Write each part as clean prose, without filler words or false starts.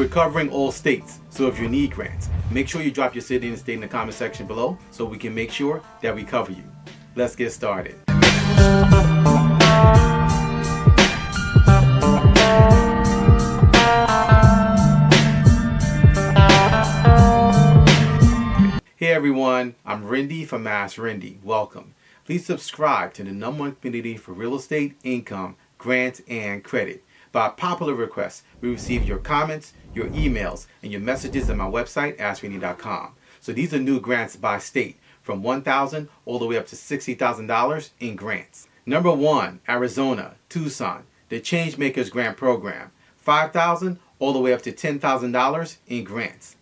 We're covering all states, so if you need grants, make sure you drop your city and state in the comment section below so we can make sure that we cover you. Let's get started. Hey everyone, I'm Rinde from AskRinde. Welcome. Please subscribe to the #1 community for real estate, income, grants, and credit. By popular request, we receive your comments, your emails, and your messages at my website, AskRinde.com. So these are new grants by state, from $1,000 all the way up to $60,000 in grants. Number 1, Arizona, Tucson, the Changemakers Grant Program, $5,000 all the way up to $10,000 in grants.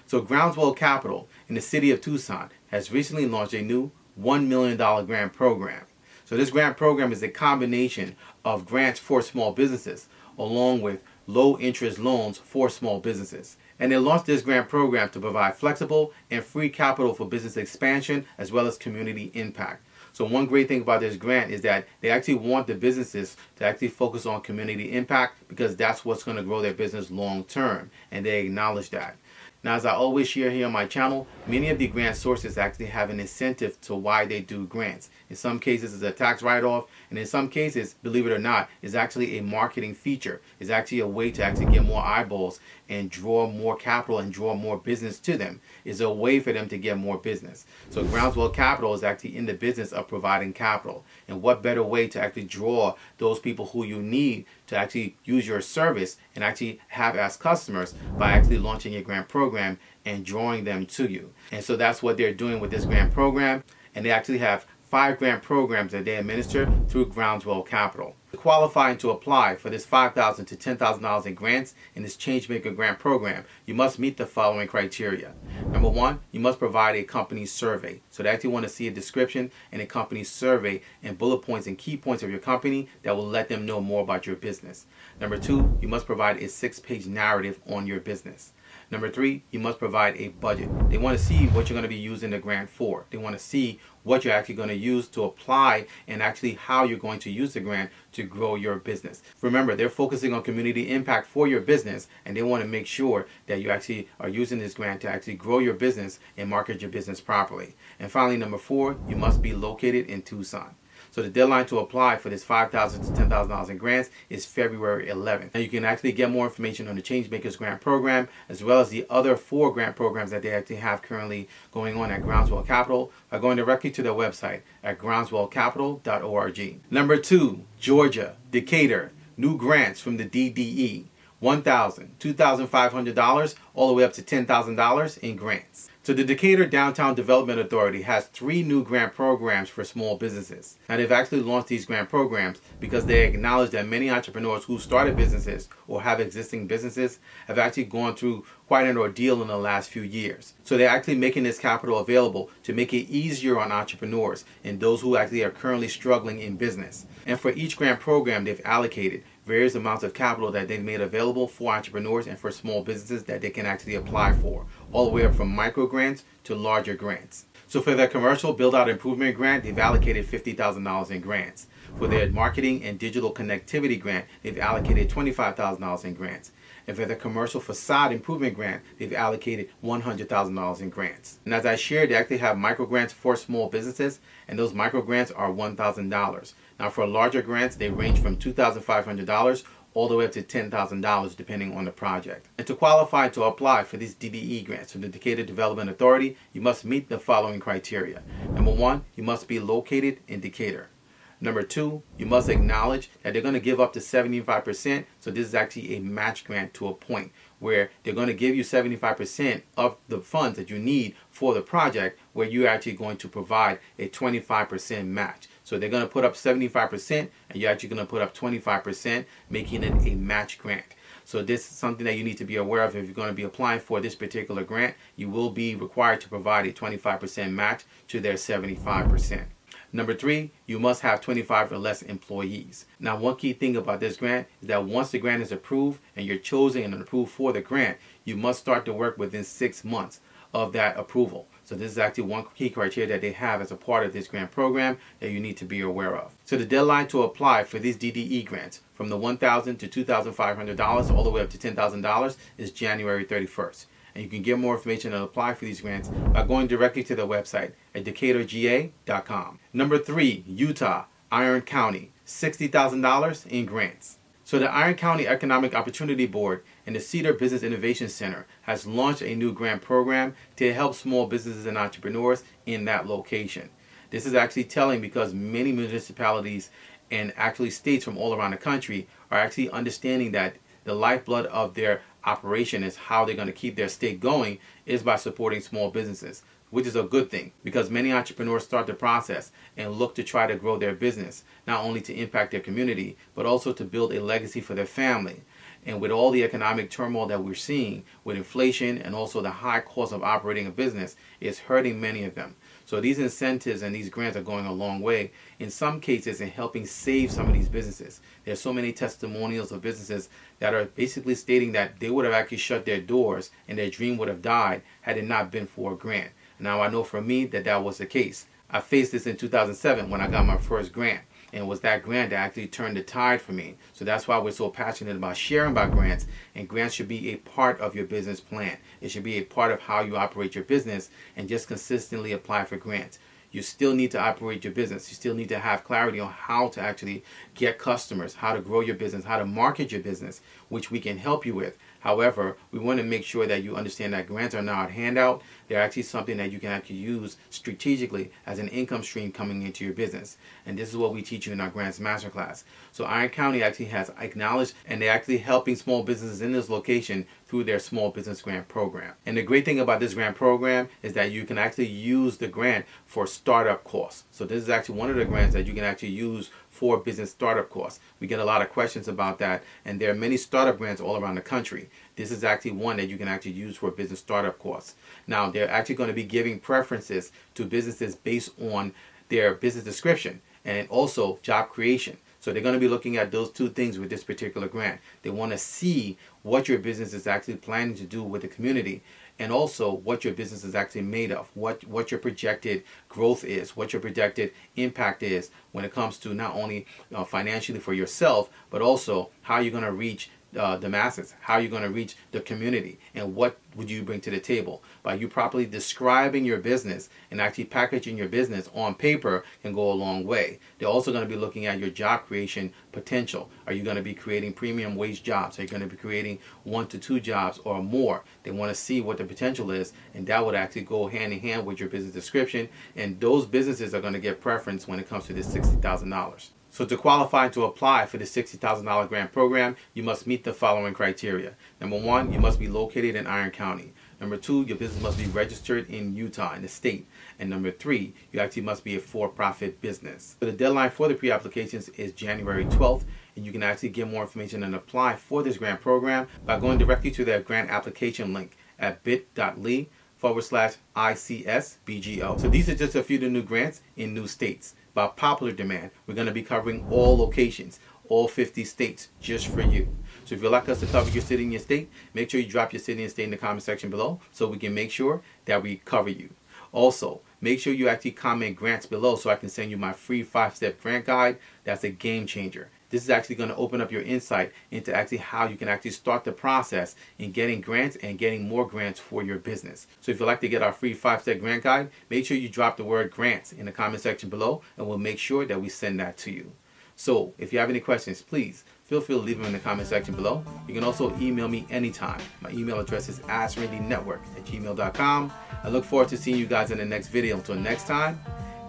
So Groundswell Capital in the city of Tucson has recently launched a new $1 million grant program. So this grant program is a combination of grants for small businesses along with low interest loans for small businesses. And they launched this grant program to provide flexible and free capital for business expansion as well as community impact. So one great thing about this grant is that they actually want the businesses to actually focus on community impact because that's what's going to grow their business long term, and they acknowledge that. Now, as I always share here on my channel, many of the grant sources actually have an incentive to why they do grants. In some cases, it's a tax write-off, and in some cases, believe it or not, it's actually a marketing feature. It's actually a way to actually get more eyeballs and draw more capital and draw more business to them. It's a way for them to get more business. So Groundswell Capital is actually in the business of providing capital. And what better way to actually draw those people who you need to actually use your service and actually have as customers by actually launching a grant program and drawing them to you. And so that's what they're doing with this grant program. And they actually have 5 grant programs that they administer through Groundswell Capital. Qualifying to apply for this $5,000 to $10,000 in grants in this Changemaker Grant Program, you must meet the following criteria. Number 1, you must provide a company survey. So they actually want to see a description and a company survey and bullet points and key points of your company that will let them know more about your business. Number 2, you must provide a 6-page narrative on your business. Number 3, you must provide a budget. They want to see what you're going to be using the grant for. They want to see what you're actually going to use to apply and actually how you're going to use the grant to grow your business. Remember, they're focusing on community impact for your business, and they want to make sure that you actually are using this grant to actually grow your business and market your business properly. And finally, number 4, you must be located in Tucson. So the deadline to apply for this $5,000 to $10,000 in grants is February 11th. Now you can actually get more information on the Changemakers Grant Program as well as the other 4 grant programs that they actually have currently going on at Groundswell Capital by going directly to their website at groundswellcapital.org. Number 2, Georgia, Decatur, new grants from the DDE. $1,000, $2,500, all the way up to $10,000 in grants. So the Decatur Downtown Development Authority has 3 new grant programs for small businesses. Now they've actually launched these grant programs because they acknowledge that many entrepreneurs who started businesses or have existing businesses have actually gone through quite an ordeal in the last few years. So they're actually making this capital available to make it easier on entrepreneurs and those who actually are currently struggling in business. And for each grant program, they've allocated various amounts of capital that they've made available for entrepreneurs and for small businesses that they can actually apply for, all the way up from micro grants to larger grants. So for their commercial build-out improvement grant, they've allocated $50,000 in grants. For their marketing and digital connectivity grant, they've allocated $25,000 in grants. And for the commercial facade improvement grant, they've allocated $100,000 in grants. And as I shared, they actually have micro grants for small businesses, and those micro grants are $1,000. Now for larger grants, they range from $2,500 all the way up to $10,000 depending on the project. And to qualify to apply for these DDE grants from the Decatur Development Authority, you must meet the following criteria. Number 1, you must be located in Decatur. Number 2, you must acknowledge that they're going to give up to 75%. So this is actually a match grant to a point where they're going to give you 75% of the funds that you need for the project, where you're actually going to provide a 25% match. So they're going to put up 75% and you're actually going to put up 25%, making it a match grant. So this is something that you need to be aware of. If you're going to be applying for this particular grant, you will be required to provide a 25% match to their 75%. Number 3, you must have 25 or less employees. Now, one key thing about this grant is that once the grant is approved and you're chosen and approved for the grant, you must start to work within 6 months of that approval. So this is actually one key criteria that they have as a part of this grant program that you need to be aware of. So the deadline to apply for these DDE grants from the $1,000 to $2,500 all the way up to $10,000 is January 31st. And you can get more information and apply for these grants by going directly to the website at decaturga.com. Number 3, Utah, Iron County, $60,000 in grants. So the Iron County Economic Opportunity Board and the Cedar Business Innovation Center has launched a new grant program to help small businesses and entrepreneurs in that location. This is actually telling because many municipalities and actually states from all around the country are actually understanding that the lifeblood of their operation is how they're going to keep their state going is by supporting small businesses, which is a good thing because many entrepreneurs start the process and look to try to grow their business, not only to impact their community, but also to build a legacy for their family. And with all the economic turmoil that we're seeing with inflation and also the high cost of operating a business, it's hurting many of them. So these incentives and these grants are going a long way in some cases in helping save some of these businesses. There's so many testimonials of businesses that are basically stating that they would have actually shut their doors and their dream would have died had it not been for a grant. Now I know for me that was the case. I faced this in 2007 when I got my first grant. And it was that grant that actually turned the tide for me. So that's why we're so passionate about sharing about grants. And grants should be a part of your business plan. It should be a part of how you operate your business and just consistently apply for grants. You still need to operate your business. You still need to have clarity on how to actually get customers, how to grow your business, how to market your business, which we can help you with. However, we want to make sure that you understand that grants are not a handout. They're actually something that you can actually use strategically as an income stream coming into your business. And this is what we teach you in our Grants Masterclass. So Iron County actually has acknowledged and they're actually helping small businesses in this location through their small business grant program. And the great thing about this grant program is that you can actually use the grant for startup costs. So this is actually one of the grants that you can actually use for business startup costs. We get a lot of questions about that, and there are many startup grants all around the country. This is actually one that you can actually use for business startup costs. Now, they're actually going to be giving preferences to businesses based on their business description and also job creation. So they're going to be looking at those two things with this particular grant. They want to see what your business is actually planning to do with the community and also what your business is actually made of, what your projected growth is, what your projected impact is when it comes to not only financially for yourself, but also how you're going to reach the masses, how you're going to reach the community, and what would you bring to the table. By you properly describing your business and actually packaging your business on paper can go a long way. They're also going to be looking at your job creation potential. Are you going to be creating premium wage jobs? Are you going to be creating 1 to 2 jobs or more? They want to see what the potential is, and that would actually go hand in hand with your business description, and those businesses are going to get preference when it comes to this $60,000. So to qualify to apply for the $60,000 grant program, you must meet the following criteria. Number 1, you must be located in Iron County. Number 2, your business must be registered in Utah, in the state. And number 3, you actually must be a for-profit business. So the deadline for the pre-applications is January 12th, and you can actually get more information and apply for this grant program by going directly to their grant application link at bit.ly/ICSBGO. So these are just a few of the new grants in new states. By popular demand, we're going to be covering all locations, all 50 states, just for you. So if you'd like us to cover your city and your state, make sure you drop your city and state in the comment section below so we can make sure that we cover you. Also, make sure you actually comment grants below so I can send you my free 5-step grant guide. That's a game changer. This is actually going to open up your insight into actually how you can actually start the process in getting grants and getting more grants for your business. So if you'd like to get our free 5-step grant guide, make sure you drop the word grants in the comment section below and we'll make sure that we send that to you. So if you have any questions, please feel free to leave them in the comment section below. You can also email me anytime. My email address is AskRindeNetwork@gmail.com. I look forward to seeing you guys in the next video. Until next time,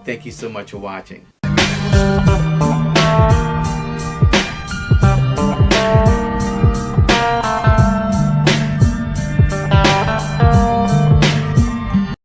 thank you so much for watching.